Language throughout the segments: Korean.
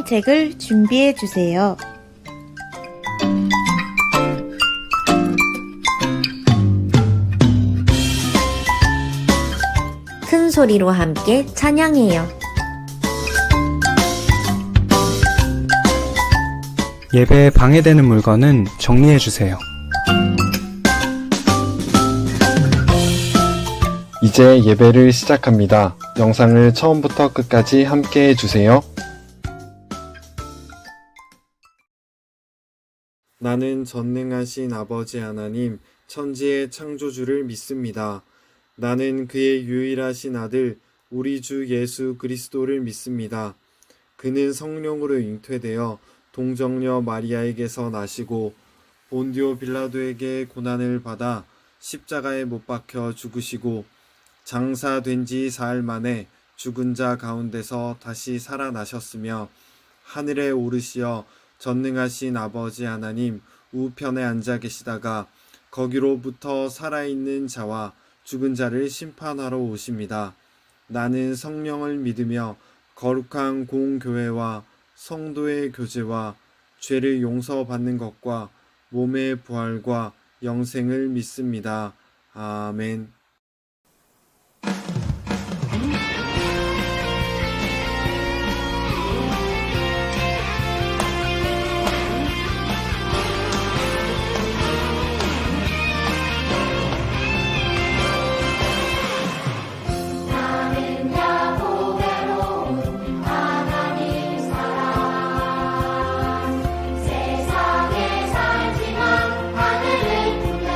책을 준비해 주세요. 큰 소리로 함께 찬양해요. 예배에 방해되는 물건은 정리해 주세요. 이제 예배를 시작합니다. 영상을 처음부터 끝까지 함께 해주세요. 나는 전능하신 아버지 하나님, 천지의 창조주를 믿습니다. 나는 그의 유일하신 아들, 우리 주 예수 그리스도를 믿습니다. 그는 성령으로 잉태되어 동정녀 마리아에게서 나시고 본디오 빌라도에게 고난을 받아 십자가에 못 박혀 죽으시고 장사된 지 사흘 만에 죽은 자 가운데서 다시 살아나셨으며 하늘에 오르시어 전능하신 아버지 하나님 우편에 앉아 계시다가 거기로부터 살아있는 자와 죽은 자를 심판하러 오십니다. 나는 성령을 믿으며 거룩한 공교회와 성도의 교제와 죄를 용서받는 것과 몸의 부활과 영생을 믿습니다. 아멘. 세상에 살지만 하늘을 품에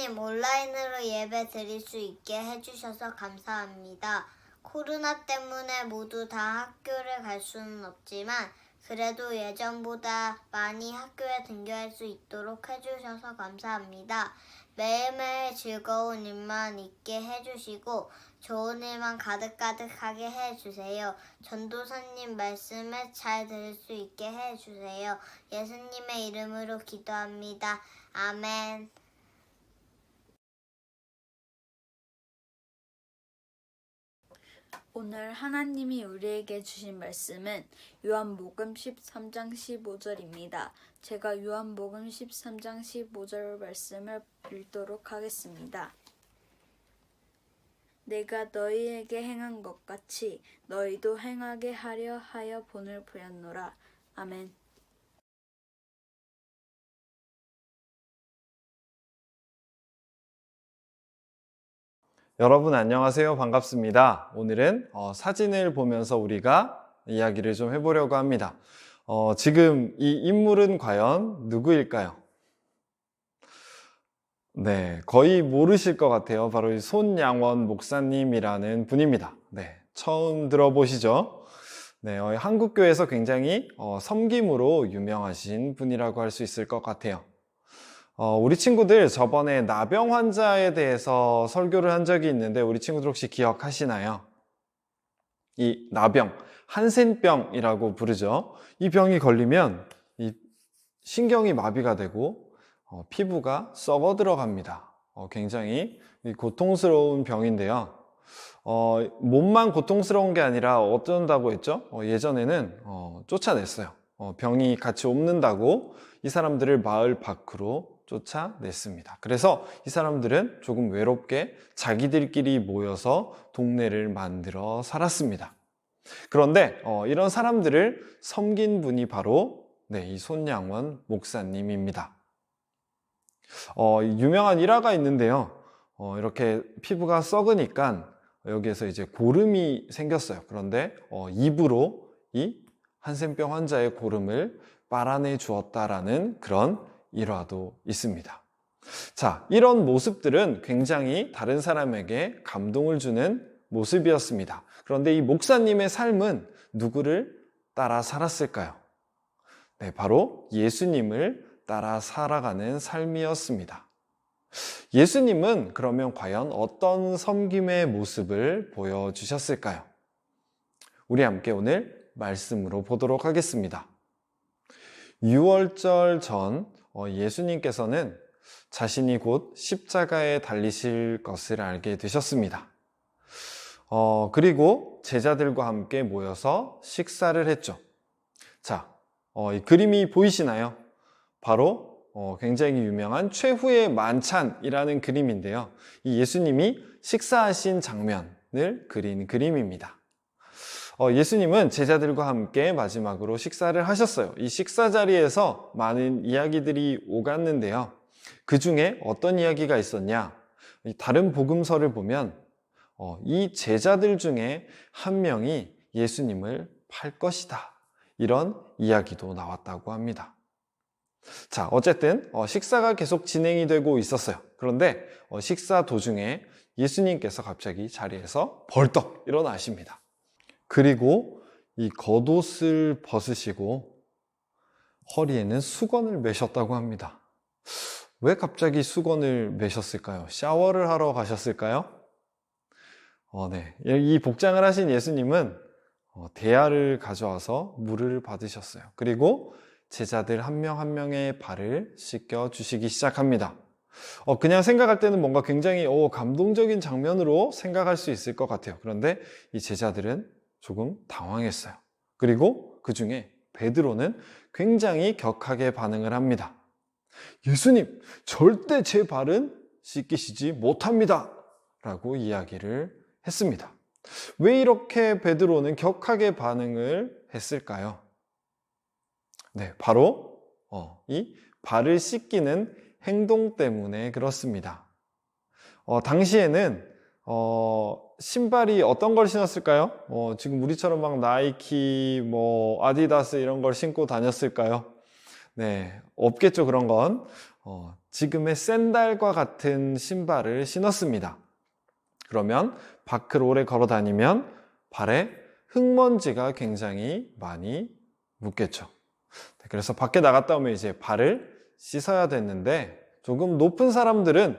목사님 온라인으로 예배 드릴 수 있게 해주셔서 감사합니다. 코로나 때문에 모두 다 학교를 갈 수는 없지만 그래도 예전보다 많이 학교에 등교할 수 있도록 해주셔서 감사합니다. 매일매일 즐거운 일만 있게 해주시고 좋은 일만 가득가득하게 해주세요. 전도사님 말씀을 잘 들을 수 있게 해주세요. 예수님의 이름으로 기도합니다. 아멘. 오늘 하나님이 우리에게 주신 말씀은 요한복음 13장 15절입니다. 제가 요한복음 13장 15절 말씀을 읽도록 하겠습니다. 내가 너희에게 행한 것 같이 너희도 행하게 하려 하여 본을 보였노라. 아멘. 여러분 안녕하세요. 반갑습니다. 오늘은 사진을 보면서 우리가 이야기를 좀 해보려고 합니다. 지금 이 인물은 과연 누구일까요? 네, 거의 모르실 것 같아요. 바로 이 손양원 목사님이라는 분입니다. 네, 처음 들어보시죠? 네, 한국교회에서 굉장히 섬김으로 유명하신 분이라고 할 수 있을 것 같아요. 우리 친구들 저번에 나병 환자에 대해서 설교를 한 적이 있는데 우리 친구들 혹시 기억하시나요? 이 나병, 한센병이라고 부르죠. 이 병이 걸리면 이 신경이 마비가 되고 피부가 썩어 들어갑니다. 굉장히 고통스러운 병인데요. 몸만 고통스러운 게 아니라 어쩐다고 했죠? 예전에는 쫓아냈어요. 병이 같이 옮는다고 이 사람들을 마을 밖으로 쫓아냈습니다. 그래서 이 사람들은 조금 외롭게 자기들끼리 모여서 동네를 만들어 살았습니다. 그런데 이런 사람들을 섬긴 분이 바로 이 손양원 목사님입니다. 유명한 일화가 있는데요. 이렇게 피부가 썩으니까 여기에서 이제 고름이 생겼어요. 그런데 입으로 이 한센병 환자의 고름을 빨아내 주었다라는 그런 일화도 있습니다. 자, 이런 모습들은 굉장히 다른 사람에게 감동을 주는 모습이었습니다. 그런데 이 목사님의 삶은 누구를 따라 살았을까요? 네, 바로 예수님을 따라 살아가는 삶이었습니다. 예수님은 그러면 과연 어떤 섬김의 모습을 보여주셨을까요? 우리 함께 오늘 말씀으로 보도록 하겠습니다. 6월절 전 예수님께서는 자신이 곧 십자가에 달리실 것을 알게 되셨습니다. 그리고 제자들과 함께 모여서 식사를 했죠. 자, 이 그림이 보이시나요? 바로 굉장히 유명한 최후의 만찬이라는 그림인데요. 이 예수님이 식사하신 장면을 그린 그림입니다. 예수님은 제자들과 함께 마지막으로 식사를 하셨어요. 이 식사 자리에서 많은 이야기들이 오갔는데요. 그 중에 어떤 이야기가 있었냐? 다른 복음서를 보면 이 제자들 중에 한 명이 예수님을 팔 것이다. 이런 이야기도 나왔다고 합니다. 자, 어쨌든 식사가 계속 진행이 되고 있었어요. 그런데 식사 도중에 예수님께서 갑자기 자리에서 벌떡 일어나십니다. 그리고 이 겉옷을 벗으시고 허리에는 수건을 매셨다고 합니다. 왜 갑자기 수건을 매셨을까요? 샤워를 하러 가셨을까요? 네. 이 복장을 하신 예수님은 대야를 가져와서 물을 받으셨어요. 그리고 제자들 한 명 한 명의 발을 씻겨 주시기 시작합니다. 그냥 생각할 때는 뭔가 굉장히 감동적인 장면으로 생각할 수 있을 것 같아요. 그런데 이 제자들은 조금 당황했어요. 그리고 그 중에 베드로는 굉장히 격하게 반응을 합니다. 예수님, 절대 제 발은 씻기시지 못합니다. 라고 이야기를 했습니다. 왜 이렇게 베드로는 격하게 반응을 했을까요? 네, 바로 이 발을 씻기는 행동 때문에 그렇습니다. 당시에는 신발이 어떤 걸 신었을까요? 지금 우리처럼 막 나이키, 아디다스 이런 걸 신고 다녔을까요? 네, 없겠죠, 그런 건. 지금의 샌들과 같은 신발을 신었습니다. 그러면 밖을 오래 걸어 다니면 발에 흙먼지가 굉장히 많이 묻겠죠. 그래서 밖에 나갔다 오면 이제 발을 씻어야 됐는데 조금 높은 사람들은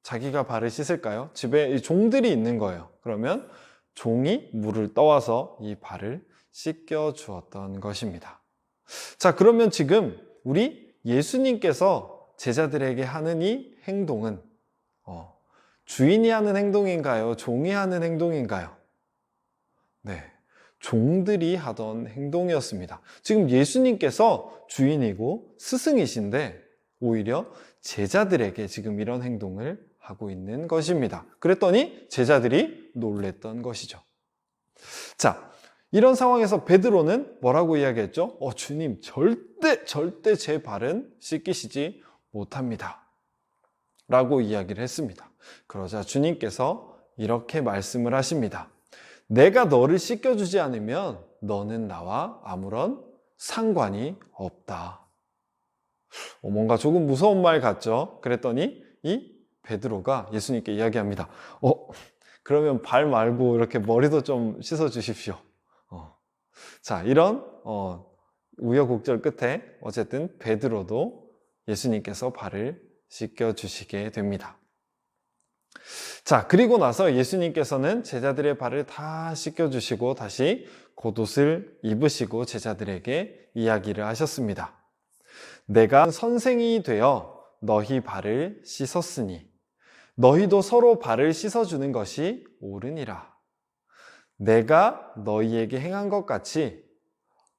자기가 발을 씻을까요? 집에 종들이 있는 거예요. 그러면 종이 물을 떠와서 이 발을 씻겨 주었던 것입니다. 자, 그러면 지금 우리 예수님께서 제자들에게 하는 이 행동은 주인이 하는 행동인가요? 종이 하는 행동인가요? 네, 종들이 하던 행동이었습니다. 지금 예수님께서 주인이고 스승이신데 오히려 제자들에게 지금 이런 행동을 하고 있는 것입니다. 그랬더니 제자들이 놀랬던 것이죠. 자, 이런 상황에서 베드로는 뭐라고 이야기했죠? 주님, 절대 제 발은 씻기시지 못합니다. 라고 이야기를 했습니다. 그러자 주님께서 이렇게 말씀을 하십니다. 내가 너를 씻겨주지 않으면 너는 나와 아무런 상관이 없다. 뭔가 조금 무서운 말 같죠? 그랬더니 이 베드로가 예수님께 이야기합니다. 그러면 발 말고 이렇게 머리도 좀 씻어 주십시오. 자, 이런 우여곡절 끝에 어쨌든 베드로도 예수님께서 발을 씻겨 주시게 됩니다. 자, 그리고 나서 예수님께서는 제자들의 발을 다 씻겨 주시고 다시 겉옷을 입으시고 제자들에게 이야기를 하셨습니다. 내가 선생이 되어 너희 발을 씻었으니 너희도 서로 발을 씻어주는 것이 옳으니라. 내가 너희에게 행한 것 같이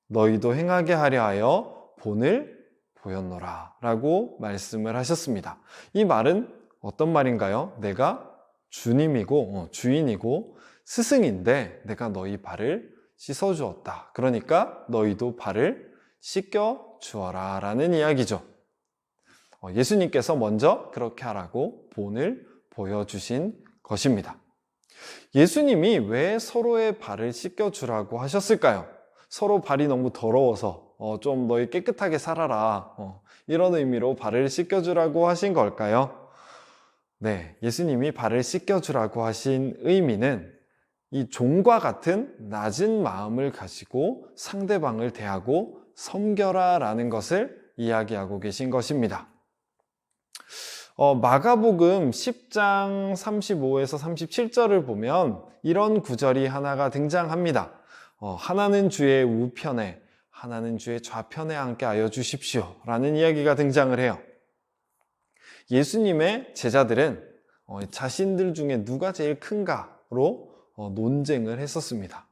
너희도 행하게 하려 하여 본을 보였노라 라고 말씀을 하셨습니다. 이 말은 어떤 말인가요? 내가 주님이고 주인이고 스승인데 내가 너희 발을 씻어주었다. 그러니까 너희도 발을 씻겨 주어라 라는 이야기죠. 예수님께서 먼저 그렇게 하라고 본을 보여주신 것입니다. 예수님이 왜 서로의 발을 씻겨주라고 하셨을까요? 서로 발이 너무 더러워서 좀 너희 깨끗하게 살아라 이런 의미로 발을 씻겨주라고 하신 걸까요? 네, 예수님이 발을 씻겨주라고 하신 의미는 이 종과 같은 낮은 마음을 가지고 상대방을 대하고 섬겨라 라는 것을 이야기하고 계신 것입니다. 마가복음 10장 35에서 37절을 보면 이런 구절이 하나가 등장합니다. 하나는 주의 우편에 하나는 주의 좌편에 앉게 하여 주십시오 라는 이야기가 등장을 해요. 예수님의 제자들은 자신들 중에 누가 제일 큰가로 논쟁을 했었습니다.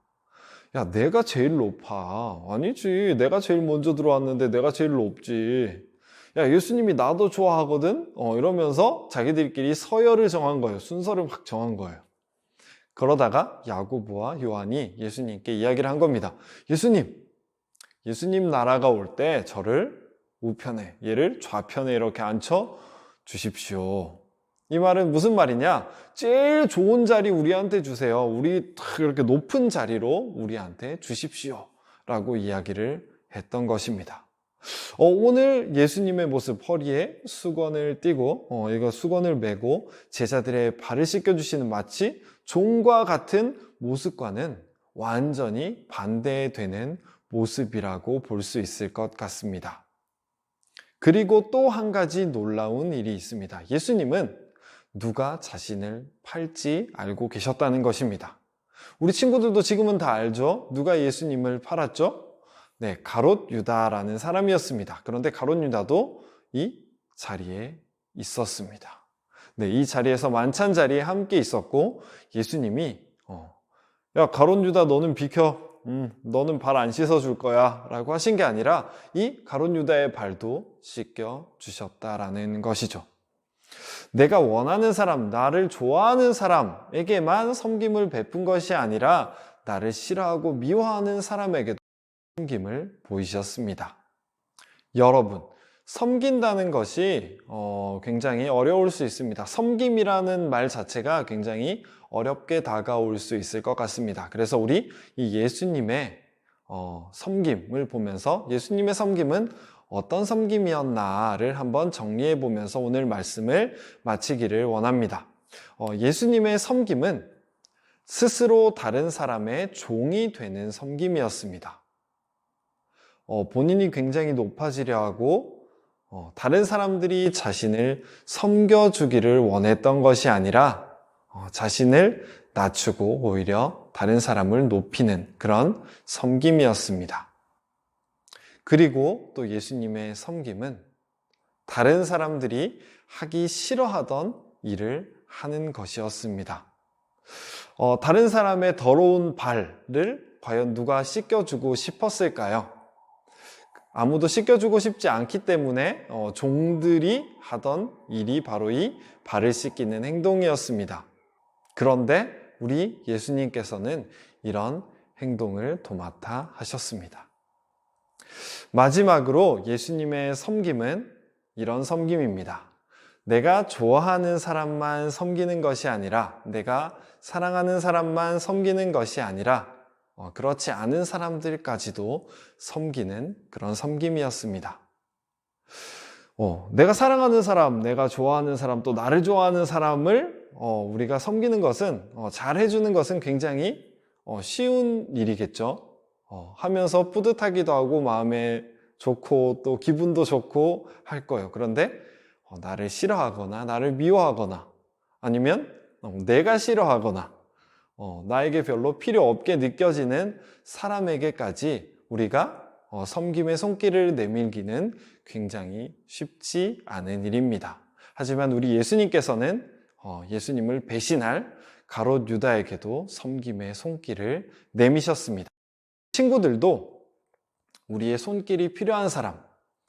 야, 내가 제일 높아. 아니지, 내가 제일 먼저 들어왔는데 내가 제일 높지. 야, 예수님이 나도 좋아하거든? 이러면서 자기들끼리 서열을 정한 거예요. 순서를 확 정한 거예요. 그러다가 야고보와 요한이 예수님께 이야기를 한 겁니다. 예수님 나라가 올 때 저를 우편에, 얘를 좌편에 이렇게 앉혀 주십시오. 이 말은 무슨 말이냐? 제일 좋은 자리 우리한테 주세요. 우리 이렇게 높은 자리로 우리한테 주십시오. 라고 이야기를 했던 것입니다. 오늘 예수님의 모습, 허리에 수건을 띠고 이거 수건을 메고 제자들의 발을 씻겨주시는 마치 종과 같은 모습과는 완전히 반대되는 모습이라고 볼 수 있을 것 같습니다. 그리고 또 한 가지 놀라운 일이 있습니다. 예수님은 누가 자신을 팔지 알고 계셨다는 것입니다. 우리 친구들도 지금은 다 알죠? 누가 예수님을 팔았죠? 네, 가롯 유다라는 사람이었습니다. 그런데 가롯 유다도 이 자리에 있었습니다. 네, 이 자리에서 만찬 자리에 함께 있었고 예수님이 야, 가롯 유다 너는 비켜. 너는 발 안 씻어줄 거야 라고 하신 게 아니라 이 가롯 유다의 발도 씻겨 주셨다라는 것이죠. 내가 원하는 사람, 나를 좋아하는 사람에게만 섬김을 베푼 것이 아니라 나를 싫어하고 미워하는 사람에게도 섬김을 보이셨습니다. 여러분, 섬긴다는 것이 굉장히 어려울 수 있습니다. 섬김이라는 말 자체가 굉장히 어렵게 다가올 수 있을 것 같습니다. 그래서 우리 이 예수님의 섬김을 보면서 예수님의 섬김은 어떤 섬김이었나를 한번 정리해 보면서 오늘 말씀을 마치기를 원합니다. 예수님의 섬김은 스스로 다른 사람의 종이 되는 섬김이었습니다. 본인이 굉장히 높아지려 하고 다른 사람들이 자신을 섬겨주기를 원했던 것이 아니라 자신을 낮추고 오히려 다른 사람을 높이는 그런 섬김이었습니다. 그리고 또 예수님의 섬김은 다른 사람들이 하기 싫어하던 일을 하는 것이었습니다. 다른 사람의 더러운 발을 과연 누가 씻겨주고 싶었을까요? 아무도 씻겨주고 싶지 않기 때문에 종들이 하던 일이 바로 이 발을 씻기는 행동이었습니다. 그런데 우리 예수님께서는 이런 행동을 도맡아 하셨습니다. 마지막으로 예수님의 섬김은 이런 섬김입니다. 내가 좋아하는 사람만 섬기는 것이 아니라, 내가 사랑하는 사람만 섬기는 것이 아니라 그렇지 않은 사람들까지도 섬기는 그런 섬김이었습니다. 내가 사랑하는 사람, 내가 좋아하는 사람, 또 나를 좋아하는 사람을 우리가 섬기는 것은, 잘 해주는 것은 굉장히 쉬운 일이겠죠. 하면서 뿌듯하기도 하고 마음에 좋고 또 기분도 좋고 할 거예요. 그런데 나를 싫어하거나 나를 미워하거나 아니면 내가 싫어하거나 나에게 별로 필요 없게 느껴지는 사람에게까지 우리가 섬김의 손길을 내밀기는 굉장히 쉽지 않은 일입니다. 하지만 우리 예수님께서는 예수님을 배신할 가롯 유다에게도 섬김의 손길을 내미셨습니다. 친구들도 우리의 손길이 필요한 사람,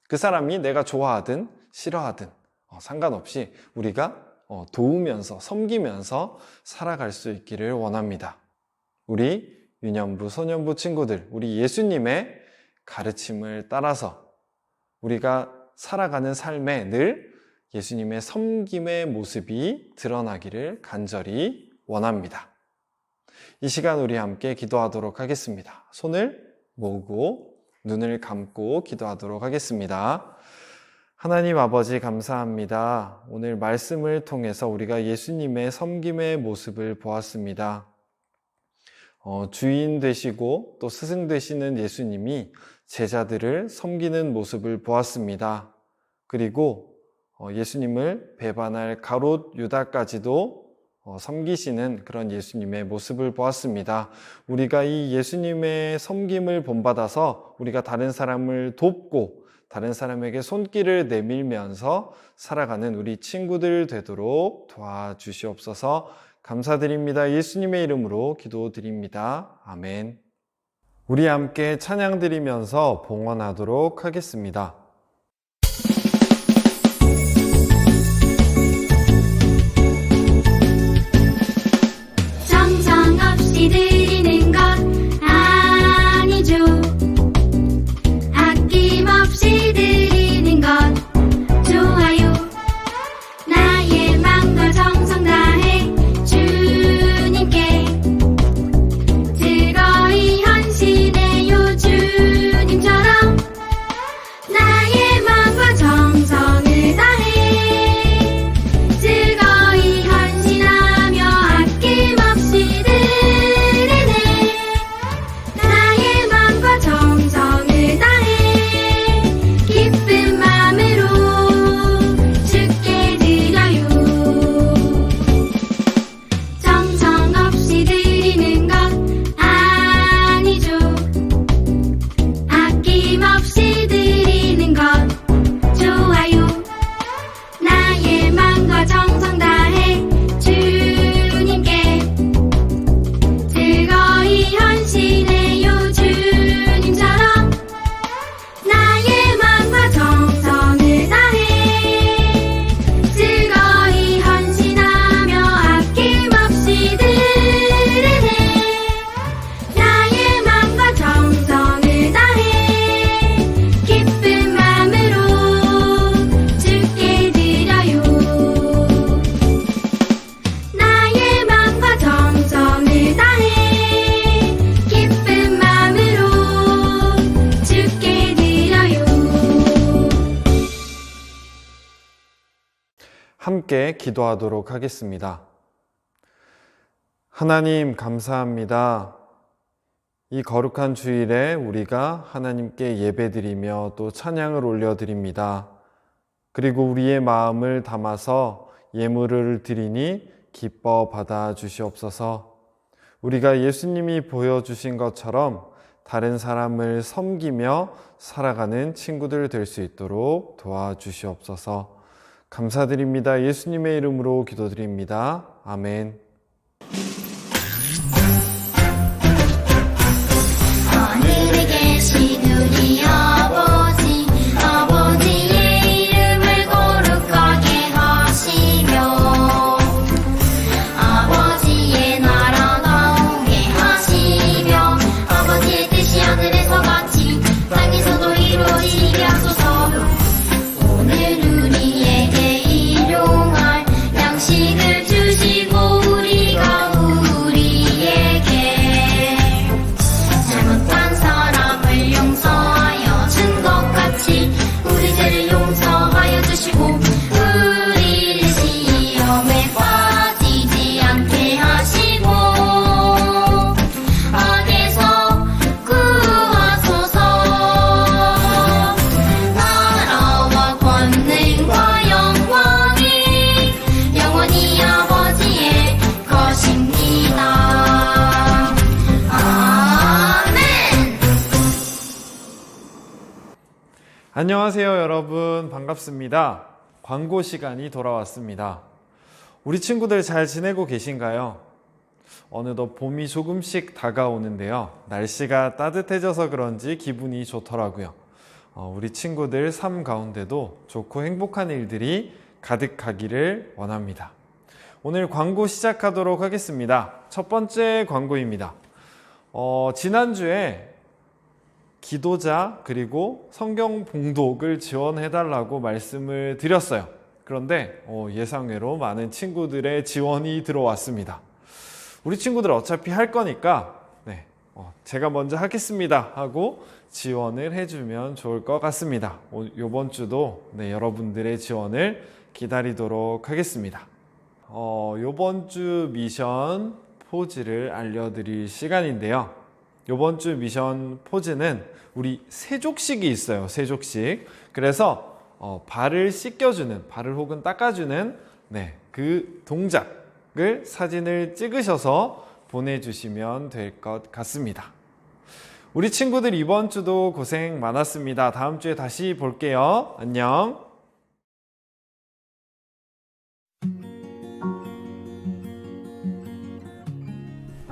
그 사람이 내가 좋아하든 싫어하든 상관없이 우리가 도우면서 섬기면서 살아갈 수 있기를 원합니다. 우리 유년부, 소년부 친구들, 우리 예수님의 가르침을 따라서 우리가 살아가는 삶에 늘 예수님의 섬김의 모습이 드러나기를 간절히 원합니다. 이 시간 우리 함께 기도하도록 하겠습니다. 손을 모으고 눈을 감고 기도하도록 하겠습니다. 하나님 아버지 감사합니다. 오늘 말씀을 통해서 우리가 예수님의 섬김의 모습을 보았습니다. 주인 되시고 또 스승 되시는 예수님이 제자들을 섬기는 모습을 보았습니다. 그리고 예수님을 배반할 가롯 유다까지도 섬기시는 그런 예수님의 모습을 보았습니다. 우리가 이 예수님의 섬김을 본받아서 우리가 다른 사람을 돕고 다른 사람에게 손길을 내밀면서 살아가는 우리 친구들 되도록 도와주시옵소서. 감사드립니다. 예수님의 이름으로 기도드립니다. 아멘. 우리 함께 찬양 드리면서 봉헌하도록 하겠습니다. 정성없이 드리는 것 아니죠. 아낌없이 드리는 것 좋아요. 나의 맘과 정성 다해 주님께 즐거이 헌신해요. 주님처럼 나의 맘과 정성을 다해 즐거이 헌신하며 아낌없이 드려요. 함께 기도하도록 하겠습니다. 하나님 감사합니다. 이 거룩한 주일에 우리가 하나님께 예배드리며 또 찬양을 올려드립니다. 그리고 우리의 마음을 담아서 예물을 드리니 기뻐 받아 주시옵소서. 우리가 예수님이 보여주신 것처럼 다른 사람을 섬기며 살아가는 친구들 될 수 있도록 도와주시옵소서. 감사드립니다. 예수님의 이름으로 기도드립니다. 아멘. 하늘에 계신 우리 아버지, 아버지의 이름을 거룩하게 하시며 아버지의 나라가 오게 하시며 아버지의 뜻이 하늘에서 같이 땅에서도 이루어지게 하소서. 오늘 우리에게 일용할 양식을 주시고 우리가 우리에게 잘못한 사람을 용서하여 준 것 같이 우리 죄를 용서하여 주시고 우리를 시험에 빠지지 않게 하시고 악에서 구하소서. 나라와 권능과 영광이 영원히 아버지의 것입니다. 아멘. 안녕하세요 여러분, 반갑습니다. 광고 시간이 돌아왔습니다. 우리 친구들 잘 지내고 계신가요? 어느덧 봄이 조금씩 다가오는데요, 날씨가 따뜻해져서 그런지 기분이 좋더라고요. 우리 친구들 삶 가운데도 좋고 행복한 일들이 가득하기를 원합니다. 오늘 광고 시작하도록 하겠습니다. 첫 번째 광고입니다. 지난주에 기도자 그리고 성경 봉독을 지원해달라고 말씀을 드렸어요. 그런데 예상외로 많은 친구들의 지원이 들어왔습니다. 우리 친구들 어차피 할 거니까 제가 먼저 하겠습니다 하고 지원을 해주면 좋을 것 같습니다. 이번 주도 여러분들의 지원을 기다리도록 하겠습니다. 이번 주 미션 포즈를 알려드릴 시간인데요. 이번 주 미션 포즈는 우리 세족식이 있어요. 세족식. 그래서 발을 씻겨주는, 발을 혹은 닦아주는 그 동작을 사진을 찍으셔서 보내주시면 될 것 같습니다. 우리 친구들 이번 주도 고생 많았습니다. 다음 주에 다시 볼게요. 안녕.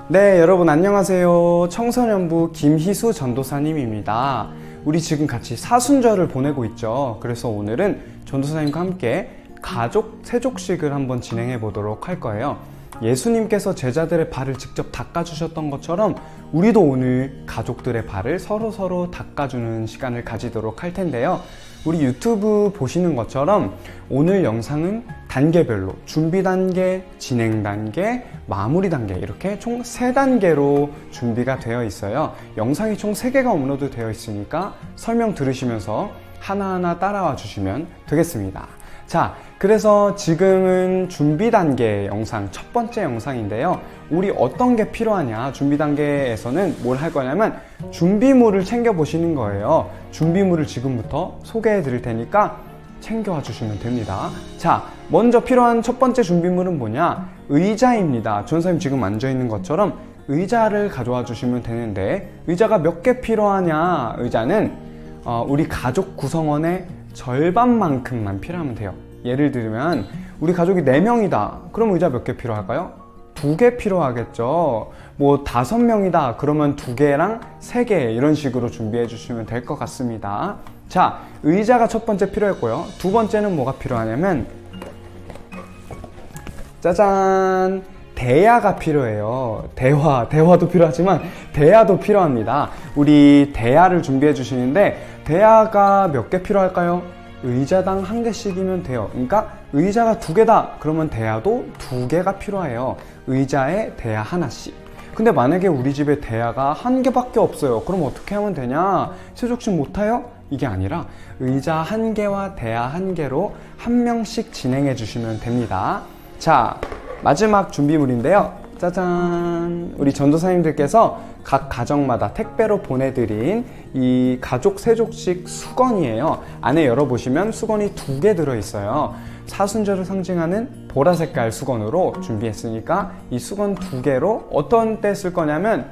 네, 여러분 안녕하세요. 청소년부 김희수 전도사님입니다. 우리 지금 같이 사순절을 보내고 있죠. 그래서 오늘은 전도사님과 함께 가족 세족식을 한번 진행해 보도록 할 거예요. 예수님께서 제자들의 발을 직접 닦아주셨던 것처럼 우리도 오늘 가족들의 발을 서로 닦아주는 시간을 가지도록 할 텐데요. 우리 유튜브 보시는 것처럼 오늘 영상은 단계별로 준비 단계, 진행 단계, 마무리 단계 이렇게 총 3단계로 준비가 되어 있어요. 영상이 총 3개가 업로드 되어 있으니까 설명 들으시면서 하나하나 따라와 주시면 되겠습니다. 자, 그래서 지금은 준비 단계 영상, 첫 번째 영상인데요. 우리 어떤 게 필요하냐, 준비 단계에서는 뭘 할 거냐면 준비물을 챙겨 보시는 거예요. 준비물을 지금부터 소개해 드릴 테니까 챙겨와 주시면 됩니다. 자, 먼저 필요한 첫 번째 준비물은 뭐냐? 의자입니다. 전사님 지금 앉아 있는 것처럼 의자를 가져와 주시면 되는데, 의자가 몇 개 필요하냐? 의자는 우리 가족 구성원의 절반만큼만 필요하면 돼요. 예를 들면 우리 가족이 4명이다. 그럼 의자 몇 개 필요할까요? 2개 필요하겠죠. 뭐 5명이다. 그러면 2개랑 3개 이런 식으로 준비해 주시면 될 것 같습니다. 자, 의자가 첫 번째 필요했고요. 두 번째는 뭐가 필요하냐면 짜잔! 대야가 필요해요. 대화도 필요하지만 대야도 필요합니다. 우리 대야를 준비해 주시는데 대야가 몇 개 필요할까요? 의자당 1개씩이면 돼요. 그러니까 의자가 2개다. 그러면 대야도 2개가 필요해요. 의자에 대야 하나씩. 근데 만약에 우리 집에 대야가 1개밖에 없어요. 그럼 어떻게 하면 되냐? 세족식 못해요? 이게 아니라 의자 한 개와 대야 한 개로 한 명씩 진행해 주시면 됩니다. 자, 마지막 준비물인데요. 짜잔! 우리 전도사님들께서 각 가정마다 택배로 보내드린 이 가족 세족식 수건이에요. 안에 열어보시면 수건이 2개 들어있어요. 사순절을 상징하는 보라 색깔 수건으로 준비했으니까 이 수건 2개로 어떤 때 쓸 거냐면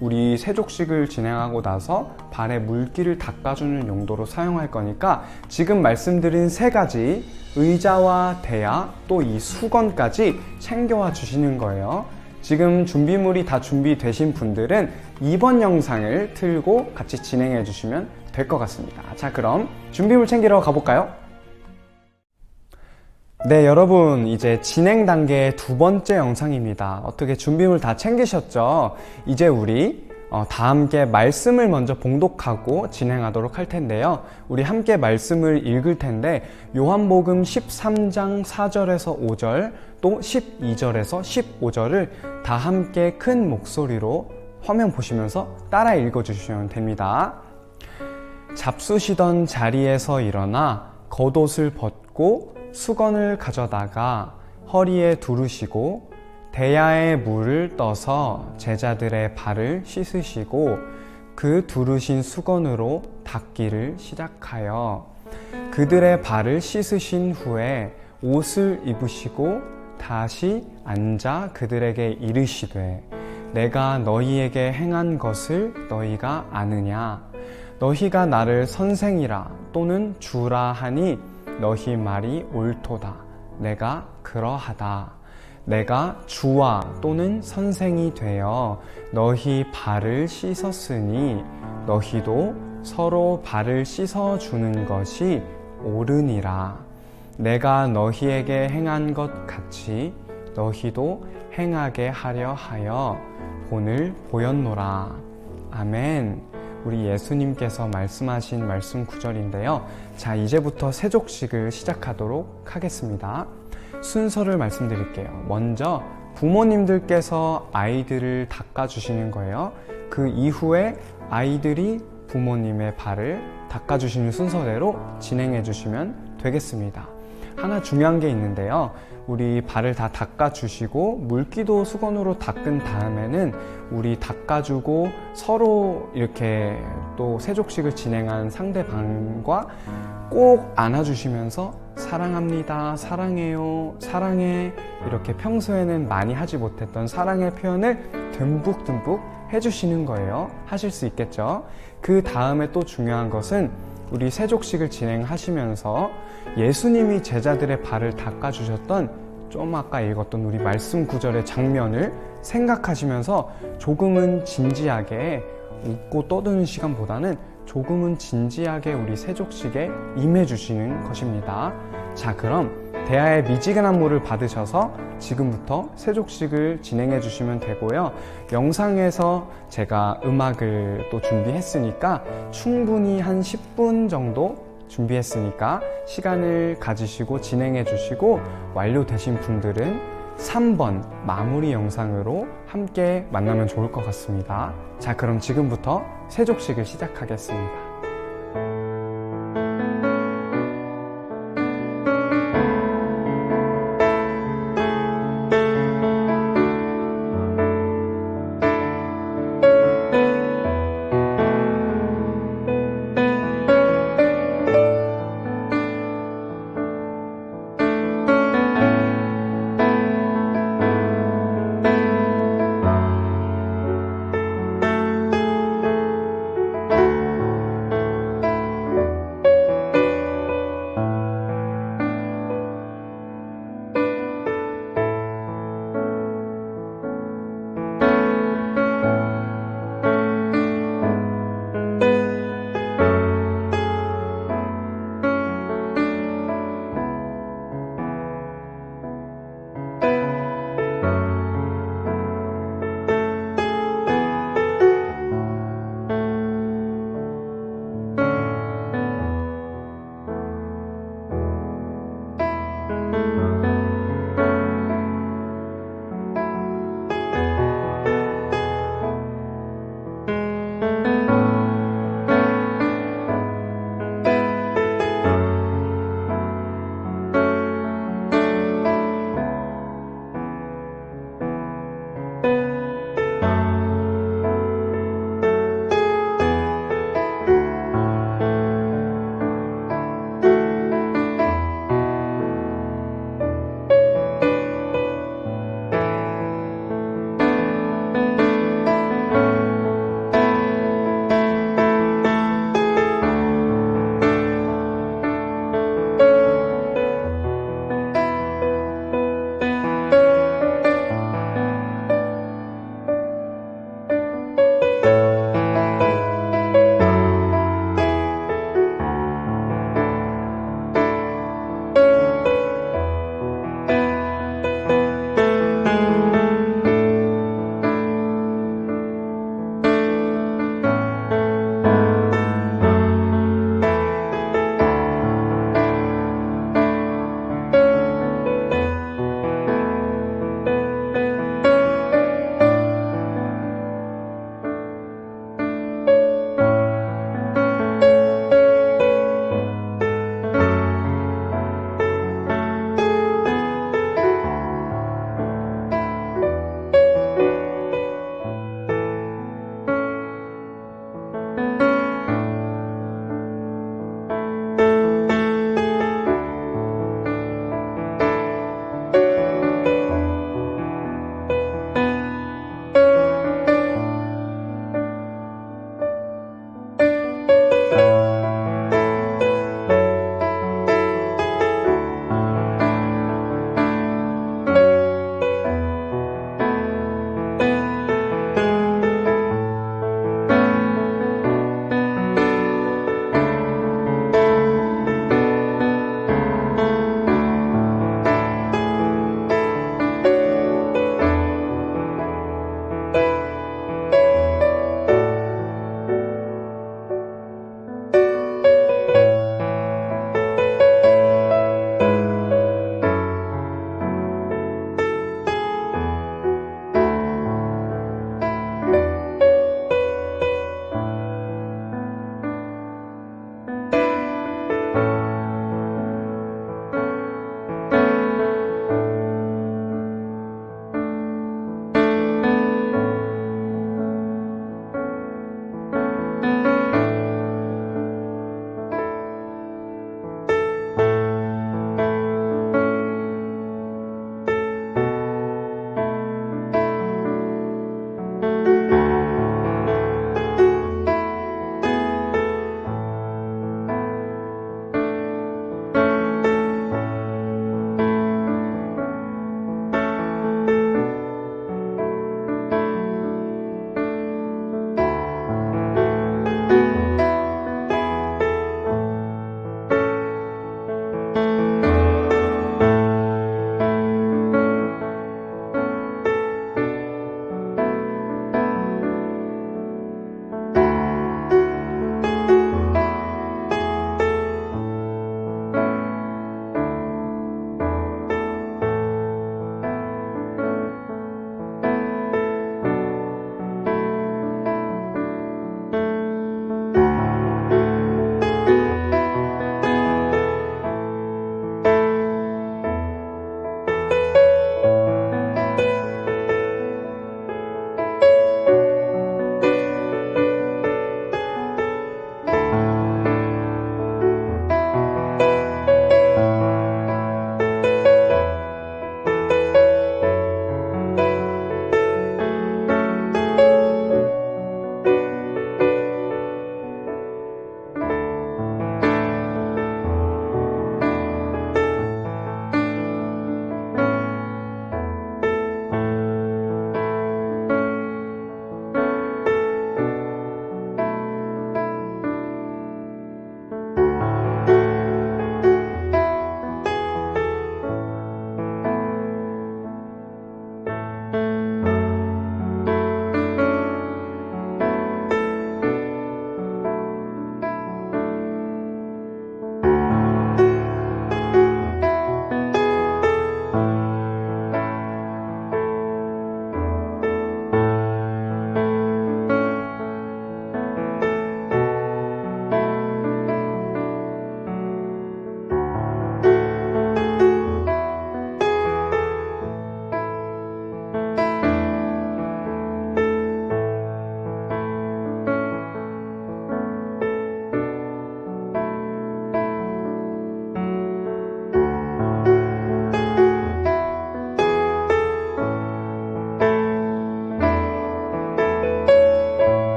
우리 세족식을 진행하고 나서 발에 물기를 닦아주는 용도로 사용할 거니까 지금 말씀드린 3가지 의자와 대야 또 이 수건까지 챙겨와 주시는 거예요. 지금 준비물이 다 준비되신 분들은 이번 영상을 틀고 같이 진행해 주시면 될 것 같습니다. 자, 그럼 준비물 챙기러 가볼까요? 네, 여러분, 이제 진행 단계의 2번째 영상입니다. 어떻게 준비물 다 챙기셨죠? 이제 우리 다 함께 말씀을 먼저 봉독하고 진행하도록 할 텐데요. 우리 함께 말씀을 읽을 텐데 요한복음 13장 4절에서 5절 또 12절에서 15절을 다 함께 큰 목소리로 화면 보시면서 따라 읽어주시면 됩니다. 잡수시던 자리에서 일어나 겉옷을 벗고 수건을 가져다가 허리에 두르시고 대야에 물을 떠서 제자들의 발을 씻으시고 그 두르신 수건으로 닦기를 시작하여 그들의 발을 씻으신 후에 옷을 입으시고 다시 앉아 그들에게 이르시되 내가 너희에게 행한 것을 너희가 아느냐 너희가 나를 선생이라 또는 주라 하니 너희 말이 옳도다. 내가 그러하다. 내가 주와 또는 선생이 되어 너희 발을 씻었으니 너희도 서로 발을 씻어주는 것이 옳으니라. 내가 너희에게 행한 것 같이 너희도 행하게 하려 하여 본을 보였노라. 아멘. 우리 예수님께서 말씀하신 말씀 구절인데요. 자, 이제부터 세족식을 시작하도록 하겠습니다. 순서를 말씀드릴게요. 먼저 부모님들께서 아이들을 닦아주시는 거예요. 그 이후에 아이들이 부모님의 발을 닦아주시는 순서대로 진행해 주시면 되겠습니다. 하나 중요한 게 있는데요. 우리 발을 다 닦아주시고 물기도 수건으로 닦은 다음에는 우리 닦아주고 서로 이렇게 또 세족식을 진행한 상대방과 꼭 안아주시면서 사랑합니다, 사랑해요, 사랑해 이렇게 평소에는 많이 하지 못했던 사랑의 표현을 듬뿍듬뿍 해주시는 거예요. 하실 수 있겠죠? 그 다음에 또 중요한 것은 우리 세족식을 진행하시면서 예수님이 제자들의 발을 닦아주셨던 좀 아까 읽었던 우리 말씀 구절의 장면을 생각하시면서 조금은 진지하게 웃고 떠드는 시간보다는 조금은 진지하게 우리 세족식에 임해주시는 것입니다. 자, 그럼 대야의 미지근한 물을 받으셔서 지금부터 세족식을 진행해 주시면 되고요. 영상에서 제가 음악을 또 준비했으니까 충분히 한 10분 정도 준비했으니까 시간을 가지시고 진행해 주시고 완료되신 분들은 3번 마무리 영상으로 함께 만나면 좋을 것 같습니다. 자, 그럼 지금부터 세족식을 시작하겠습니다.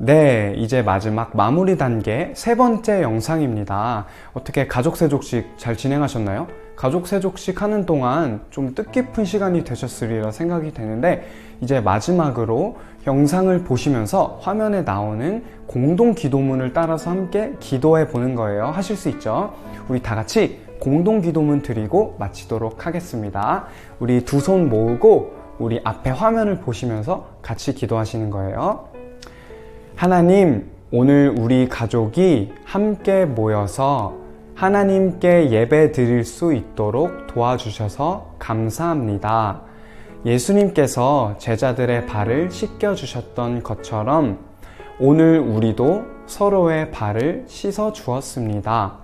네, 이제 마지막 마무리 단계 세 번째 영상입니다. 어떻게 가족세족식 잘 진행하셨나요? 가족세족식 하는 동안 좀 뜻깊은 시간이 되셨으리라 생각이 되는데, 이제 마지막으로 영상을 보시면서 화면에 나오는 공동 기도문을 따라서 함께 기도해 보는 거예요. 하실 수 있죠? 우리 다 같이 공동 기도문 드리고 마치도록 하겠습니다. 우리 두 손 모으고 우리 앞에 화면을 보시면서 같이 기도하시는 거예요. 하나님, 오늘 우리 가족이 함께 모여서 하나님께 예배 드릴 수 있도록 도와주셔서 감사합니다. 예수님께서 제자들의 발을 씻겨주셨던 것처럼 오늘 우리도 서로의 발을 씻어 주었습니다.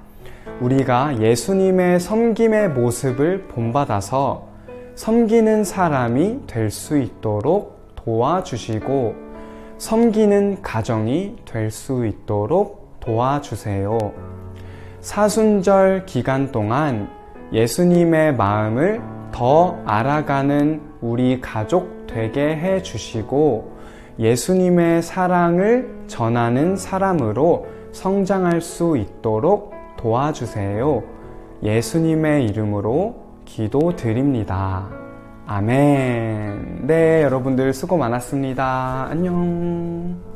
우리가 예수님의 섬김의 모습을 본받아서 섬기는 사람이 될 수 있도록 도와주시고 섬기는 가정이 될 수 있도록 도와주세요. 사순절 기간 동안 예수님의 마음을 더 알아가는 우리 가족 되게 해 주시고 예수님의 사랑을 전하는 사람으로 성장할 수 있도록 도와주세요. 예수님의 이름으로 기도드립니다. 아멘. 네, 여러분들 수고 많았습니다. 안녕.